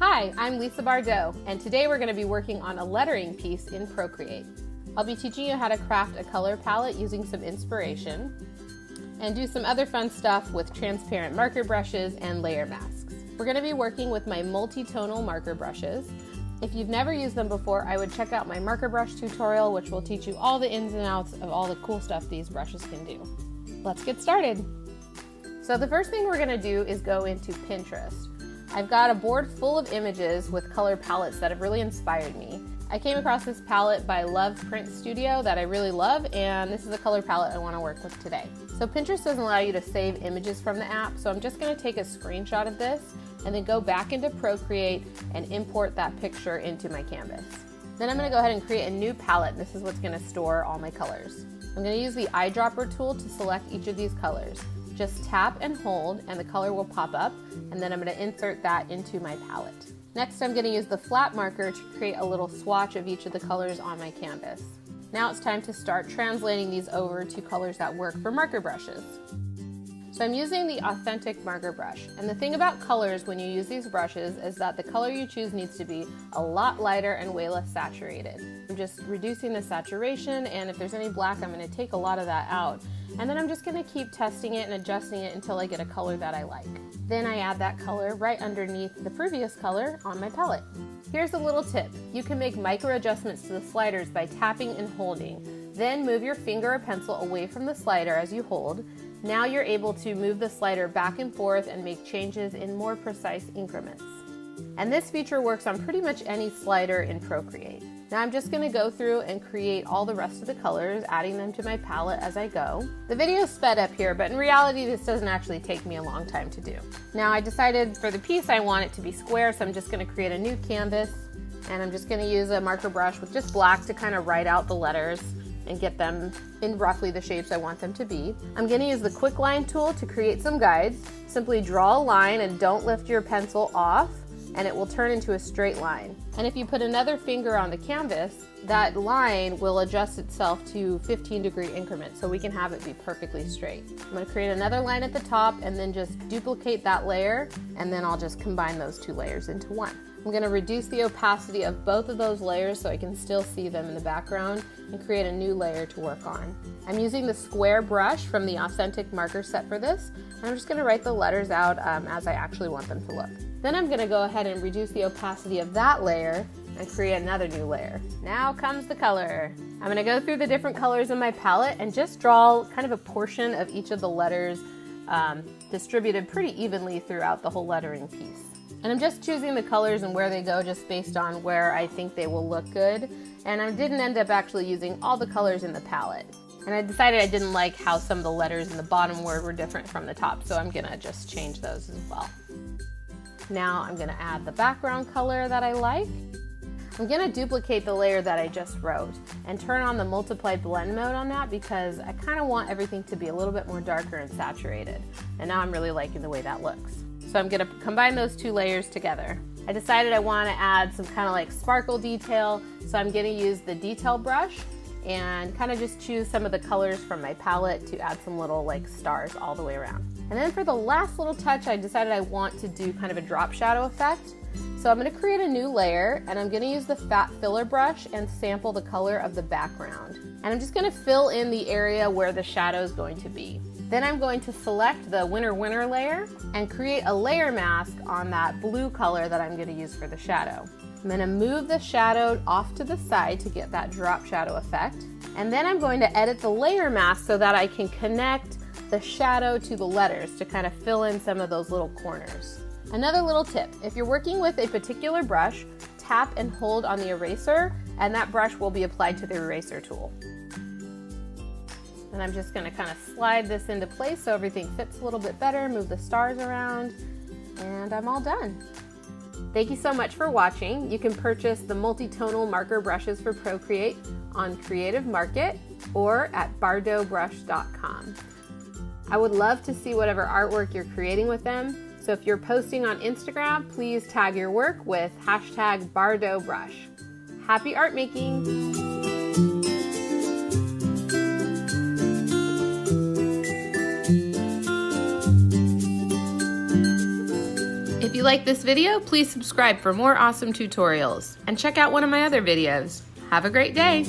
Hi, I'm Lisa Bardot, and today we're going to be working on a lettering piece in Procreate. I'll be teaching you how to craft a color palette using some inspiration, and do some other fun stuff with transparent marker brushes and layer masks. We're going to be working with my multi-tonal marker brushes. If you've never used them before, I would check out my marker brush tutorial, which will teach you all the ins and outs of all the cool stuff these brushes can do. Let's get started. So the first thing we're going to do is go into Pinterest. I've got a board full of images with color palettes that have really inspired me. I came across this palette by Love Print Studio that I really love, and this is a color palette I want to work with today. So Pinterest doesn't allow you to save images from the app, so I'm just going to take a screenshot of this and then go back into Procreate and import that picture into my canvas. Then I'm going to go ahead and create a new palette. This is what's going to store all my colors. I'm going to use the eyedropper tool to select each of these colors. Just tap and hold and the color will pop up, and then I'm going to insert that into my palette. Next, I'm going to use the flat marker to create a little swatch of each of the colors on my canvas. Now it's time to start translating these over to colors that work for marker brushes. So I'm using the Authentic marker brush, and the thing about colors when you use these brushes is that the color you choose needs to be a lot lighter and way less saturated. I'm just reducing the saturation, and if there's any black, I'm going to take a lot of that out. And then I'm just going to keep testing it and adjusting it until I get a color that I like. Then I add that color right underneath the previous color on my palette. Here's a little tip. You can make micro adjustments to the sliders by tapping and holding. Then move your finger or pencil away from the slider as you hold. Now you're able to move the slider back and forth and make changes in more precise increments. And this feature works on pretty much any slider in Procreate. Now I'm just going to go through and create all the rest of the colors, adding them to my palette as I go. The video is sped up here, but in reality this doesn't actually take me a long time to do. Now I decided for the piece I want it to be square, so I'm just going to create a new canvas, and I'm just going to use a marker brush with just black to kind of write out the letters and get them in roughly the shapes I want them to be. I'm going to use the quickline tool to create some guides. Simply draw a line and don't lift your pencil off, and it will turn into a straight line. And if you put another finger on the canvas, that line will adjust itself to 15-degree increments so we can have it be perfectly straight. I'm going to create another line at the top and then just duplicate that layer, and then I'll just combine those two layers into one. I'm going to reduce the opacity of both of those layers so I can still see them in the background and create a new layer to work on. I'm using the square brush from the Authentic marker set for this, and I'm just going to write the letters out as I actually want them to look. Then I'm going to go ahead and reduce the opacity of that layer and create another new layer. Now comes the color. I'm going to go through the different colors in my palette and just draw kind of a portion of each of the letters distributed pretty evenly throughout the whole lettering piece. And I'm just choosing the colors and where they go just based on where I think they will look good. And I didn't end up actually using all the colors in the palette. And I decided I didn't like how some of the letters in the bottom word were different from the top, so I'm gonna just change those as well. Now I'm gonna add the background color that I like. I'm gonna duplicate the layer that I just wrote and turn on the multiply blend mode on that because I kind of want everything to be a little bit more darker and saturated. And now I'm really liking the way that looks. So I'm gonna combine those two layers together. I decided I wanna add some kind of like sparkle detail, so I'm gonna use the detail brush and kind of just choose some of the colors from my palette to add some little like stars all the way around. And then for the last little touch, I decided I want to do kind of a drop shadow effect. So I'm going to create a new layer, and I'm going to use the fat filler brush and sample the color of the background. And I'm just going to fill in the area where the shadow is going to be. Then I'm going to select the winner layer and create a layer mask on that blue color that I'm going to use for the shadow. I'm going to move the shadow off to the side to get that drop shadow effect. And then I'm going to edit the layer mask so that I can connect the shadow to the letters to kind of fill in some of those little corners. Another little tip, if you're working with a particular brush, tap and hold on the eraser, and that brush will be applied to the eraser tool. And I'm just going to kind of slide this into place so everything fits a little bit better, move the stars around, and I'm all done. Thank you so much for watching. You can purchase the multi-tonal marker brushes for Procreate on Creative Market or at bardotbrush.com. I would love to see whatever artwork you're creating with them, so if you're posting on Instagram, please tag your work with #BardotBrush. Happy art making! If you like this video, please subscribe for more awesome tutorials and check out one of my other videos. Have a great day!